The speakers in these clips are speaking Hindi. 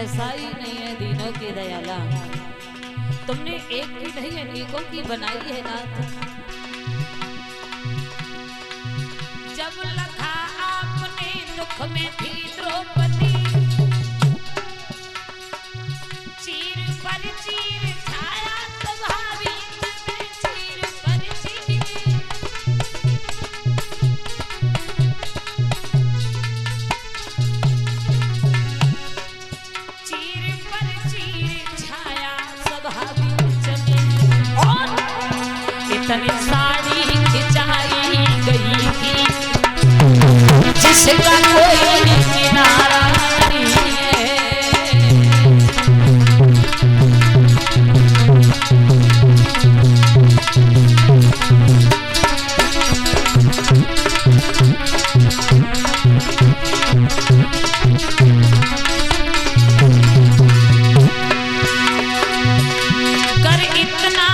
ऐसा ही नहीं है दीनों के दयाला, तुमने एक की नहीं अनेकों की बनाई है नाथ। जब लखा आपने दुख में थी द्रौपदी, चीर पर चीर छाया स्वभावी में, चीर पर चीर इतनी साड़ी खिंचाई गई थी जिसका कोई किनारा नहीं है। कर इतना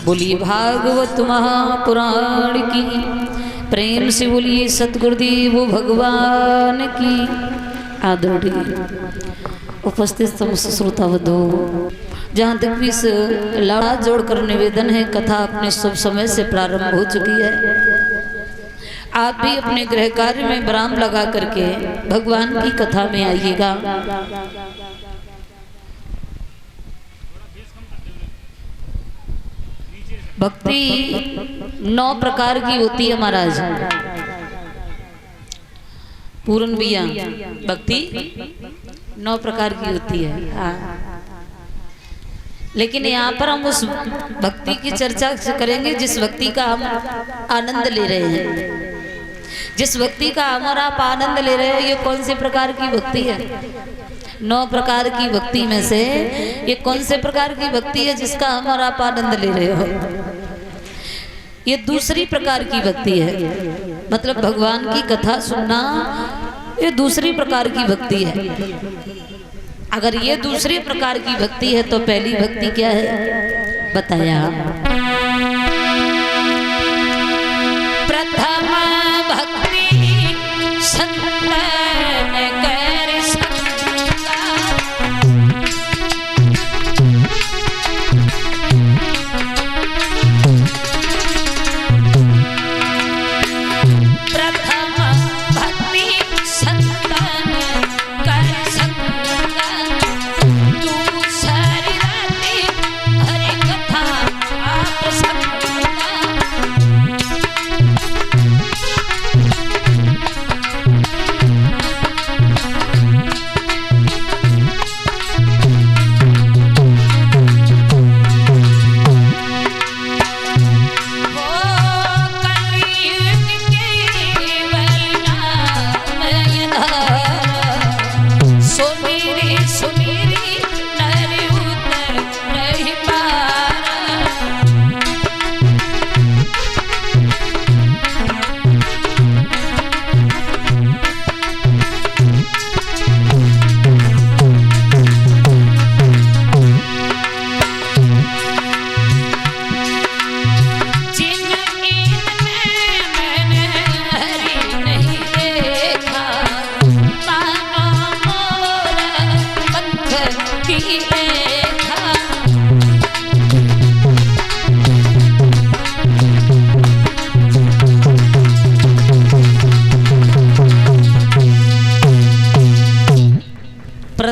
बोलिए भागवत महापुराण की, प्रेम से बोलिए सतगुरुदेव भगवान की। आदरणीय उपस्थित समस्त श्रोतावधो, जहाँ तक भी इस लड़ा जोड़कर निवेदन है, कथा अपने शुभ समय से प्रारंभ हो चुकी है। आप भी अपने गृह कार्य में विराम लगा करके भगवान की कथा में आइएगा। भक्ति 9 प्रकार की होती है महाराज। पूर्ण बिया भक्ति 9 प्रकार की होती है। हाँ। लेकिन यहाँ पर हम उस भक्ति की चर्चा करेंगे जिस भक्ति का हम आनंद ले रहे हैं। जिस भक्ति का हम और आप आनंद ले रहे हैं, ये कौन से प्रकार की भक्ति है? 9 प्रकार की भक्ति में से ये कौन से प्रकार की भक्ति है जिसका हम और आप आनंद ले रहे हो? ये दूसरी प्रकार की भक्ति है। मतलब भगवान की कथा सुनना ये दूसरी प्रकार की भक्ति है। अगर ये दूसरी प्रकार की भक्ति है तो पहली भक्ति क्या है बताया? प्रथम भक्ति संतन कर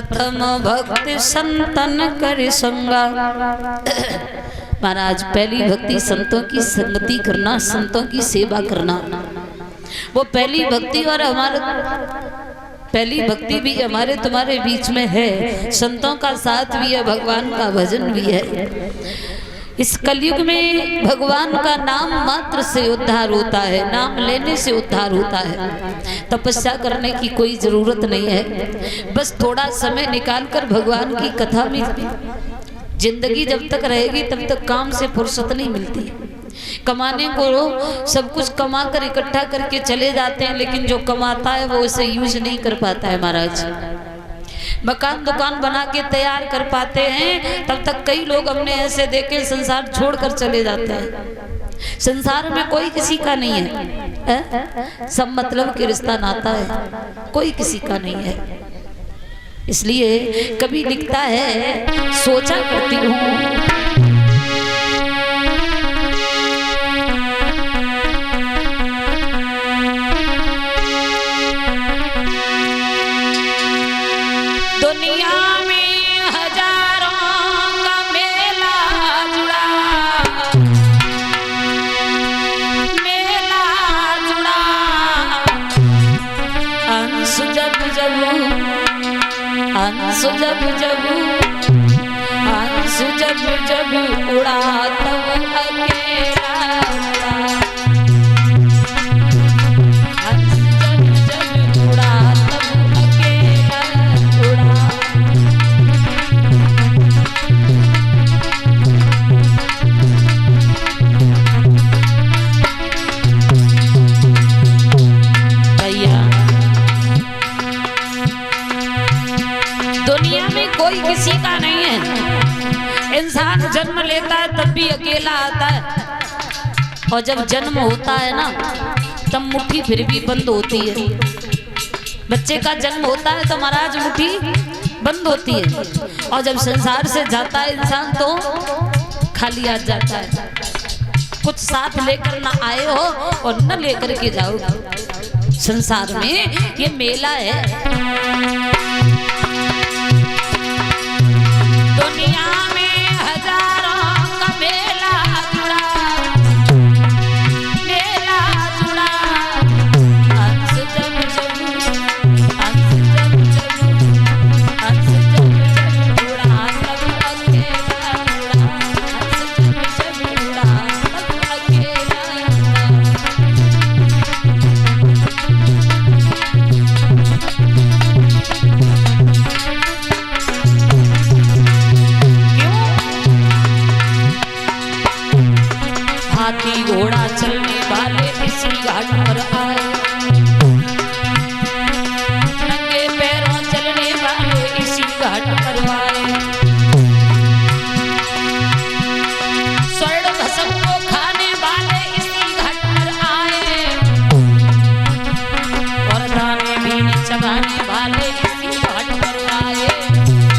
प्रथम भक्ति संतन कर संगा। महाराज पहली भक्ति संतों की संगति करना, संतों की सेवा करना, वो पहली भक्ति। और हमारे पहली भक्ति भी हमारे तुम्हारे बीच में है, संतों का साथ भी है, भगवान का भजन भी है। इस कलयुग में भगवान का नाम मात्र से उद्धार होता है, नाम लेने से उद्धार होता है। तपस्या करने की कोई जरूरत नहीं है, बस थोड़ा समय निकालकर भगवान की कथा में। जिंदगी जब तक रहेगी तब तक काम से फुर्सत नहीं मिलती। कमाने को सब कुछ कमा कर इकट्ठा करके चले जाते हैं, लेकिन जो कमाता है वो उसे यूज नहीं कर पाता है महाराज। मकान दुकान बना के तैयार कर पाते हैं, तब तक कई लोग हमने ऐसे देखे संसार छोड़कर चले जाते हैं। संसार में कोई किसी का नहीं है, सब मतलब के रिश्ता नाता है, कोई किसी का नहीं है। इसलिए कभी लिखता है, सोचा करती हूँ दुनिया में हजारों का मेला जुड़ा, मेला जुड़ा। अंश जब जब, अंश जब जब, अंश जब जब उड़ा तब अकेला उड़ा। अंश जब जब उड़ा तब अकेला उड़ा। दुनिया में कोई किसी का नहीं है। इंसान जन्म लेता है तब भी अकेला आता है, और जब जन्म होता है ना तब मुट्ठी फिर भी बंद होती है। बच्चे का जन्म होता है तो महाराज मुट्ठी बंद होती है, और जब संसार से जाता है इंसान तो खाली आ जाता है। कुछ साथ लेकर ना आए हो और न लेकर के जाओ। संसार में ये मेला है। दुनिया में हजारों का मेला जुड़ा, मेला जुड़ा। अंश जब जब, अंश जब जब, अंश जब जब उड़ा तब अकेला उड़ा। अंश जब जब उड़ा तब अकेला हाथी घोड़ा चलने वाले इसी घाट पर आए, नंगे पैरों चलने वाले इसी घाट पर आए। स्वर्ण भस्म को खाने वाले इसी घाट पर आए, और दाने भी चबाने वाले इसी घाट पर आए।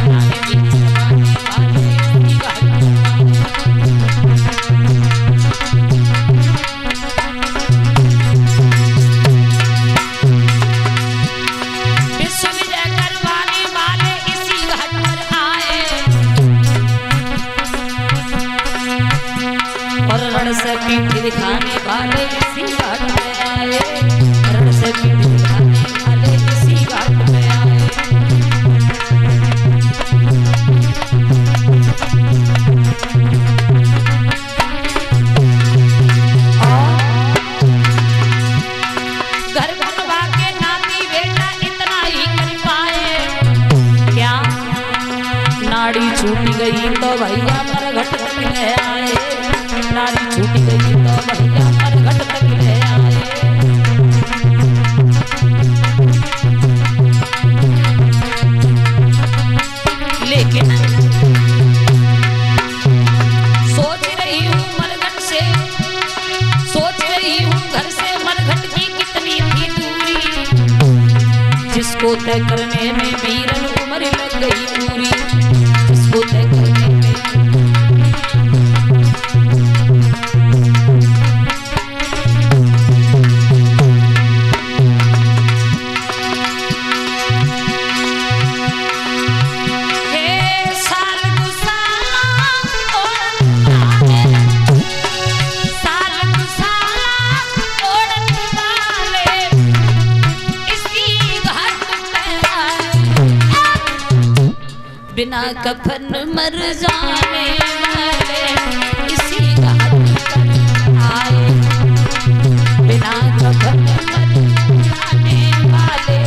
दाने भी चबाने वाले इसी घाट पर आए। रण से पीठ दिखाने वाले इसी घाट पे आए, रण से पीठ दिखाने वाले इसी घाट पे आए। घर बनवा के नाती बेटा इतना ही कर पाए क्या? नाड़ी छूट गई तो भैया मरघट तक ले आए, नाड़ी छूट गई तो भैया मरघट तक ले आए। लेकिन सोच रही हूँ मरघट से, सोच रही हूँ घर से मरघट की कितनी थी दूरी, जिसको तय करने में वीरन उम्र लग गई पूरी, जिसको तय करने में। बिना कफन मर जाने वाले इसी घाट पर आए, बिना कफन मर जाने वाले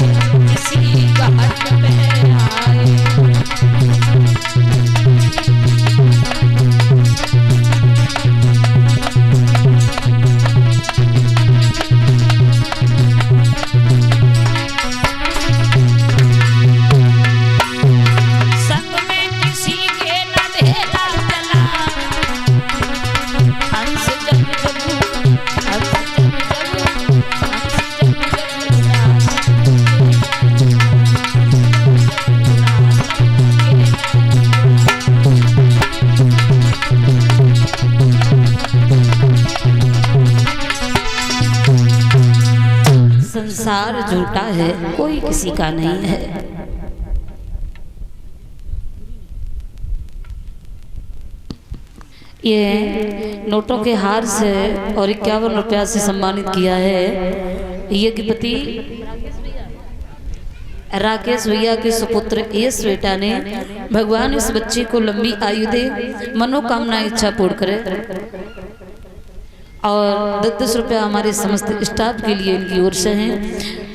इसी घाट पे आए। संसार झूठा है, कोई किसी का नहीं है। ये नोटों के हार से और 51 रुपया से सम्मानित किया है ये कि पति राकेश भैया के सुपुत्र यश बेटा ने। भगवान इस बच्चे को लंबी आयु दे, मनोकामना इच्छा पूर्ण करे। और 10 रुपया हमारे समस्त स्टाफ के लिए इनकी ओर से हैं।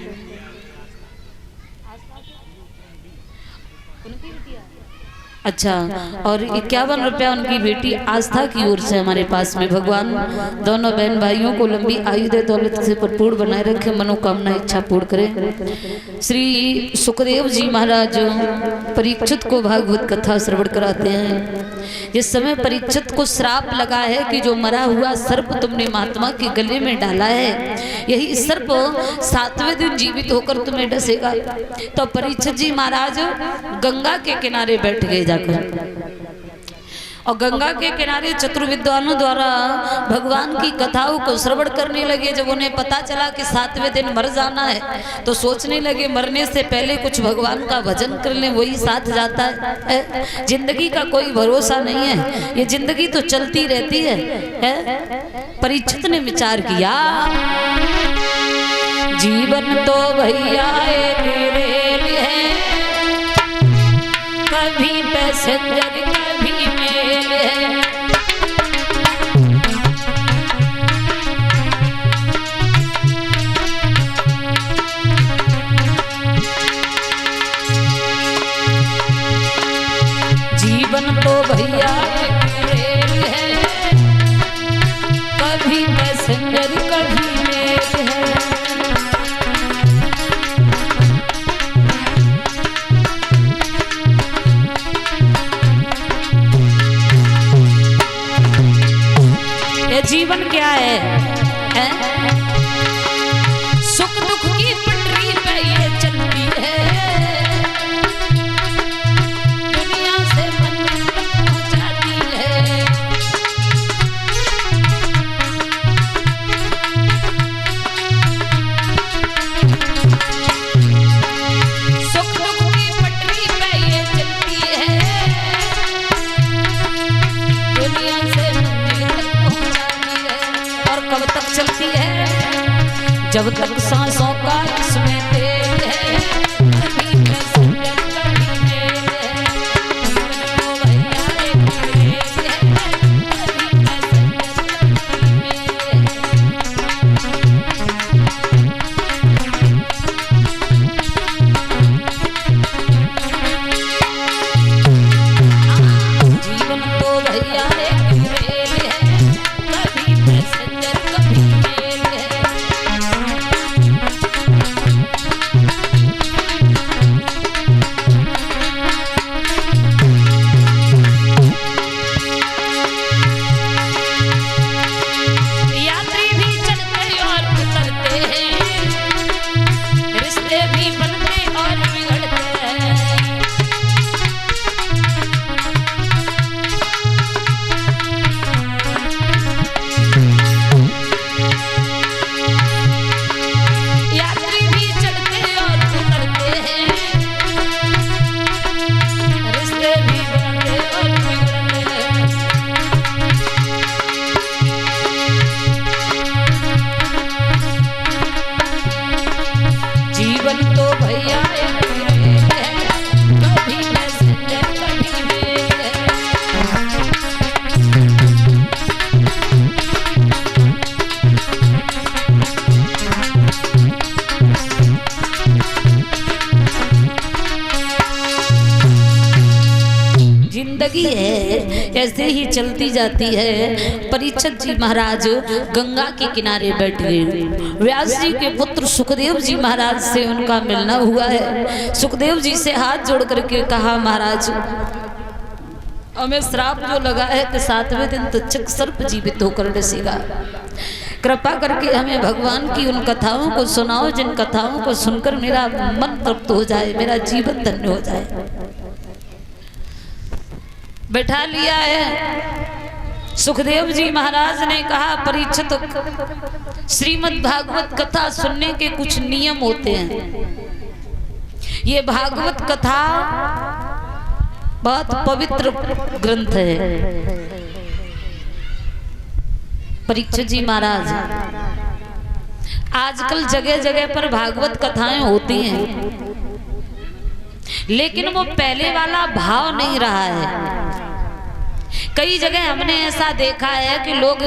अच्छा, और 51 रुपया उनकी बेटी आस्था की ओर से हमारे पास में। भगवान दोनों बहन भाइयों को लंबी आयु दे, दौलत से भरपूर बनाए रखे, मनोकामना इच्छा पूर्ण करे। श्री सुखदेव जी महाराज परीक्षित को भागवत कथा श्रवण कराते हैं। जिस समय परीक्षित को श्राप लगा है कि जो मरा हुआ सर्प तुमने महात्मा के गले में डाला है, यही सर्प 7वें दिन जीवित होकर तुम्हें डसेगा। तो परीक्षित जी महाराज गंगा के किनारे बैठ गए जाकर, और गंगा के किनारे चतुर्विद्वानों द्वारा भगवान की कथाओं को श्रवण करने लगे। जब उन्हें पता चला कि 7वें दिन मर जाना है, तो सोचने लगे मरने से पहले कुछ भगवान का भजन कर लें, वही साथ जाता है। जिंदगी का कोई भरोसा नहीं है, ये जिंदगी तो चलती रहती है। परीक्षित ने विचार किया, जीवन तो भैया एक रेल है, कभी पैसेंजर कभी मेल है। जीवन तो भैया एक रेल है, कभी पैसेंजर कभी मेल है। जीवन क्या है? सुख दुख की पटरी पे ये चलती है, दुनिया से मंजिल तक पहुंचाती है। सुख दुख की पटरी पे ये चलती है, दुनिया से मंजिल तक कब तक चलती है? जब तक सांसों का इसमें तेल है, कभी पैसेंजर कभी मेल है। तो भैया एक रेल है, कभी पैसेंजर कभी मेल है। जीवन तो भैया एक रेल है, कभी पैसेंजर कभी मेल है। लगी है ऐसे ही चलती जाती है। परीक्षित जी महाराज गंगा के किनारे बैठ गए। व्यास जी के पुत्र सुखदेव जी महाराज से उनका मिलना हुआ है। सुखदेव जी से हाथ जोड़ करके कहा, महाराज हमें श्राप जो लगा है कि 7वें दिन तक्षक सर्प जीवित होकर डसेगा। कृपा करके हमें भगवान की उन कथाओं को सुनाओ जिन कथाओं को सुनकर मेरा मन तृप्त हो जाए, मेरा जीवन धन्य हो जाए। बैठा लिया है। सुखदेव जी महाराज ने कहा, परीक्षित श्रीमद् भागवत कथा सुनने के कुछ नियम होते हैं। ये भागवत कथा बहुत पवित्र ग्रंथ है। परीक्षित जी महाराज, आजकल जगह जगह पर भागवत कथाएं होती हैं, लेकिन वो पहले वाला भाव नहीं रहा है। कई जगह हमने ऐसा देखा है कि लोग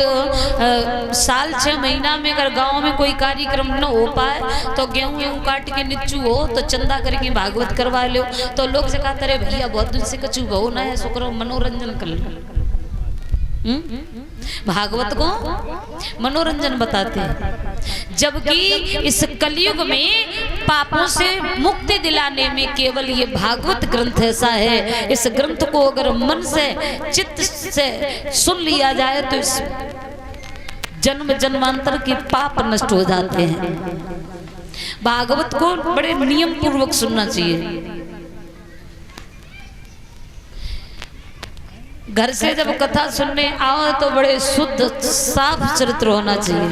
साल 6 महीना में अगर गांव में कोई कार्यक्रम न हो पाए तो गेहूं काट के निच्चू हो तो चंदा करके भागवत करवा लो। तो लोग से कहते रहे भैया बहुत दिन से कछु बहु ना है, सो करो मनोरंजन कर लो। भागवत को मनोरंजन बताते हैं, जबकि इस कलयुग में पापों से मुक्ति दिलाने में केवल ये भागवत ग्रंथ ऐसा है। इस ग्रंथ को अगर मन से चित्त से सुन लिया जाए तो इस जन्म जन्मांतर के पाप नष्ट हो जाते हैं। भागवत को बड़े नियम पूर्वक सुनना चाहिए। घर से जब कथा सुनने आओ तो बड़े शुद्ध साफ चरित्र होना चाहिए।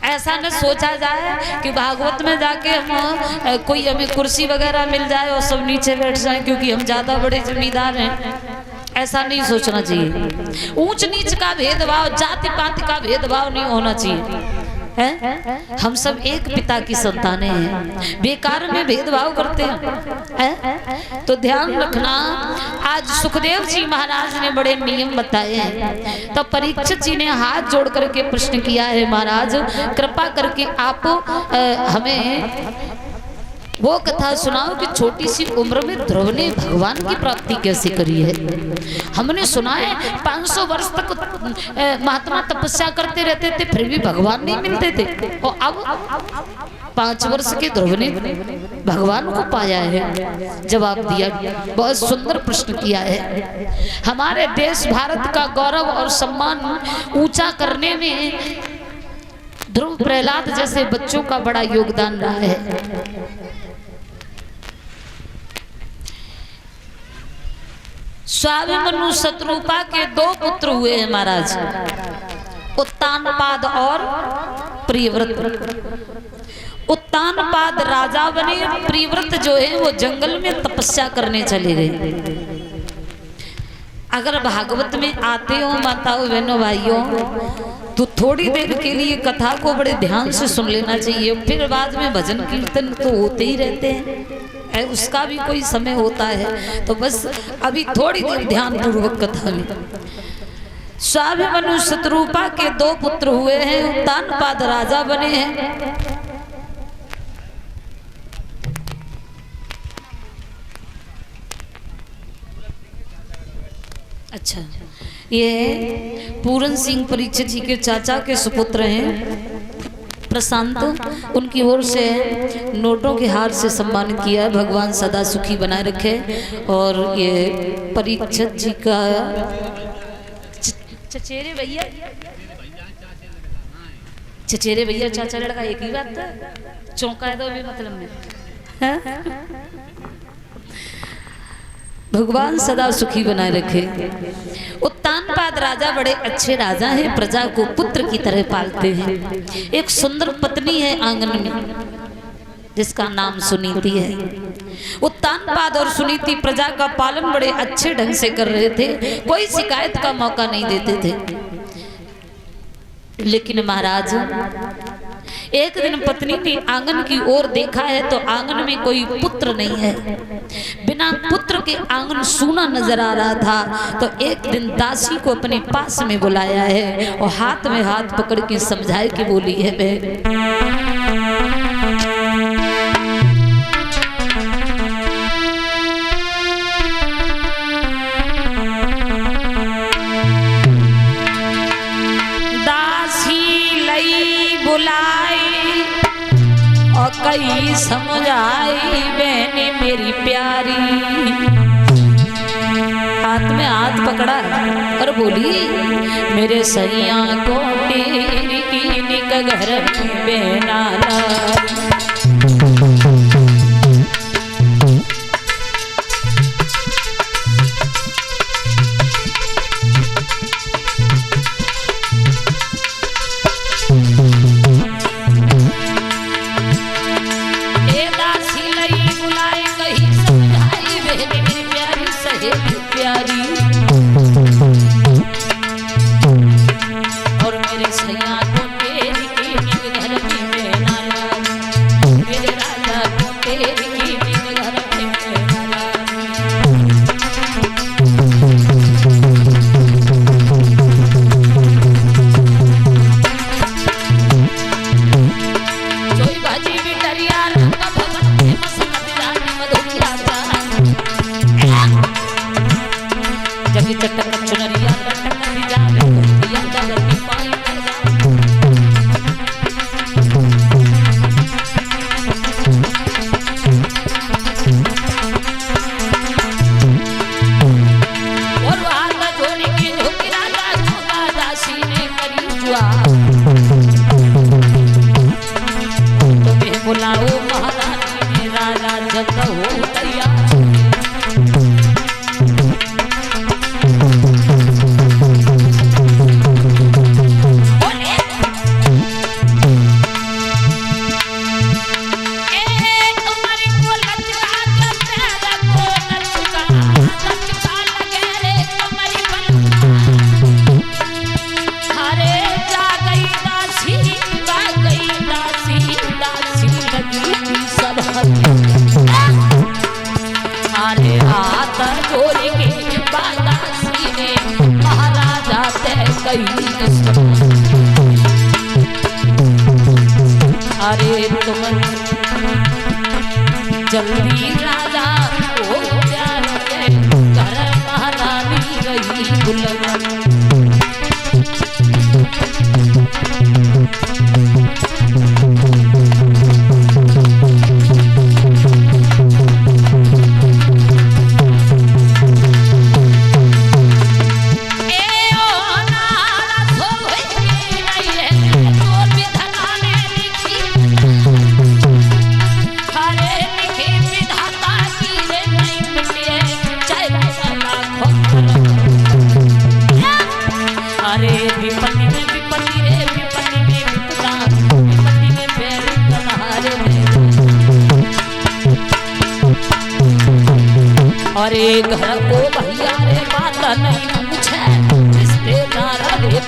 ऐसा न सोचा जाए कि भागवत में जाके हम कोई हमें कुर्सी वगैरह मिल जाए और सब नीचे बैठ जाए क्योंकि हम ज्यादा बड़े जमींदार हैं। ऐसा नहीं सोचना चाहिए। ऊंच नीच का भेदभाव, जाति पाति का भेदभाव नहीं होना चाहिए। है? हम सब एक पिता की संतानें हैं, बेकार में भेदभाव करते हैं। तो ध्यान रखना, आज सुखदेव जी महाराज ने बड़े नियम बताए हैं। तो परीक्षित जी ने हाथ जोड़ करके प्रश्न किया है, महाराज कृपा करके आप हमें वो कथा सुनाओ कि छोटी सी उम्र में ध्रुव ने भगवान की प्राप्ति कैसे करी है। हमने सुना है 500 वर्ष तक महात्मा तपस्या करते रहते थे फिर भी भगवान नहीं मिलते थे, और अब 5 वर्ष के ध्रुव ने भगवान को पाया है। जवाब दिया, बहुत सुंदर प्रश्न किया है। हमारे देश भारत का गौरव और सम्मान ऊंचा करने में ध्रुव प्रहलाद जैसे बच्चों का बड़ा योगदान रहा है। स्वाभिमनु शत्रुपा के 2 पुत्र हुए हैं महाराज, उत्तानपाद और प्रियव्रत। उत्तानपाद राजा बने, प्रियव्रत जो है वो जंगल में तपस्या करने चले गए। अगर भागवत में आते हो माताओं बहनों भाइयों तो थोड़ी देर के लिए कथा को बड़े ध्यान से सुन लेना चाहिए। फिर बाद में भजन कीर्तन तो होते ही रहते हैं, उसका भी कोई समय होता है। तो बस अभी थोड़ी देर ध्यान पूर्वक कथा में। स्वाभिमनु शत्रुपा के 2 पुत्र हुए हैं, उत्तानपाद राजा बने हैं। अच्छा, ये पूरन सिंह परीक्षित जी के चाचा के सुपुत्र हैं प्रशांत, उनकी ओर से नोटों के हार से सम्मानित किया है। भगवान सदा सुखी बनाए रखे। और ये परीक्षित जी का चचेरे भैया, चचेरे भैया चाचा लड़का एक ही बात है, चौंका है तो भी मतलब में। भगवान सदा सुखी बनाए रखे। उत्तानपाद राजा बड़े अच्छे राजा हैं, प्रजा को पुत्र की तरह पालते हैं। एक सुंदर पत्नी है आंगन में जिसका नाम सुनीति है। उत्तानपाद और सुनीति प्रजा का पालन बड़े अच्छे ढंग से कर रहे थे, कोई शिकायत का मौका नहीं देते थे। लेकिन महाराज एक दिन पत्नी ने आंगन की ओर देखा है तो आंगन में कोई पुत्र नहीं है। बिना पुत्र के आंगन सूना नजर आ रहा था। तो एक दिन दासी को अपने पास में बुलाया है और हाथ में हाथ पकड़ के समझाए कि बोली है, तुम्हारी समझ आई बहने मेरी प्यारी। हाथ में हाथ पकड़ा और बोली मेरे सैया को तेरी की घर में बहना लाई। अरे तुम जल्दी राजा हो जाए घर महारानी रही दुल्हन। अरे घर को भैया रे बात नहीं पूछे रिश्तेदार रे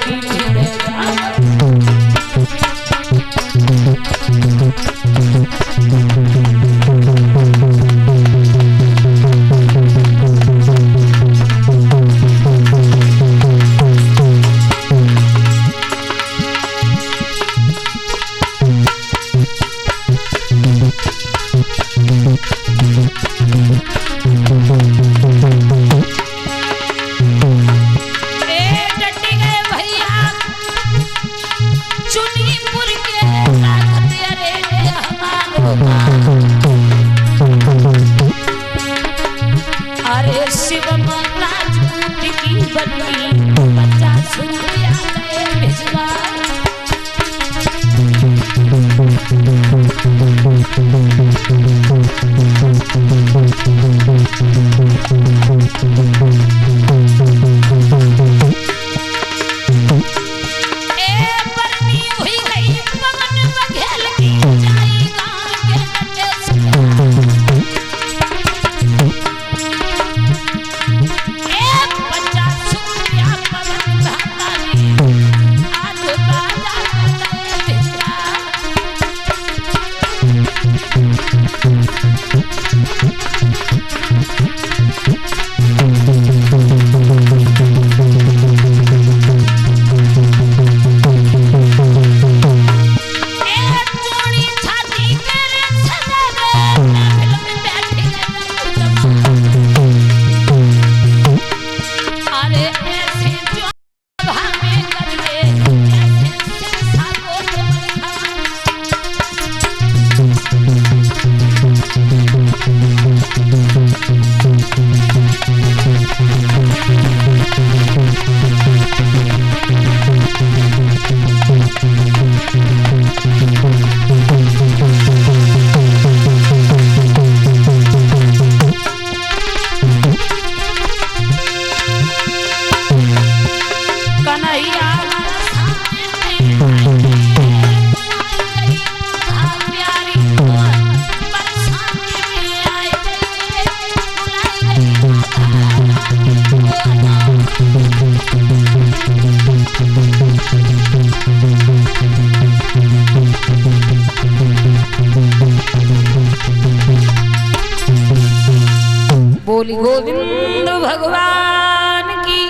बोली गोविंद भगवान की।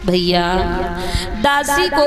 भैया दासी को